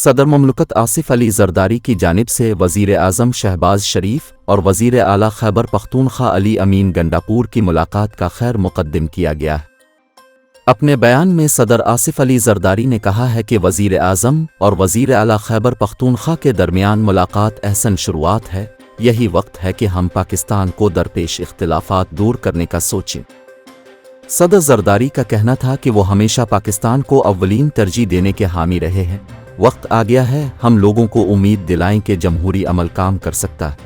सदर ममलकत आसिफ अली जरदारी की जानिब से वज़ीर आज़म शहबाज शरीफ और वज़ीर आला खैबर पख्तूनख्वा अली अमीन गंडापुर की मुलाकात का खैर मुक़द्दम किया गया है। अपने बयान में सदर आसिफ अली जरदारी ने कहा है कि वज़ीर आज़म और वज़ीर आला खैबर पख्तूनख्वा के दरमियान मुलाकात अहसन शुरुआत है। यही वक्त है कि हम पाकिस्तान को दरपेश इख्तिलाफात दूर करने का सोचें। सदर जरदारी का कहना था कि वो हमेशा पाकिस्तान को अव्वलीन तरजीह देने के हामी रहे हैं। वक्त आ गया है हम लोगों को उम्मीद दिलाएं कि जमहूरी अमल काम कर सकता है।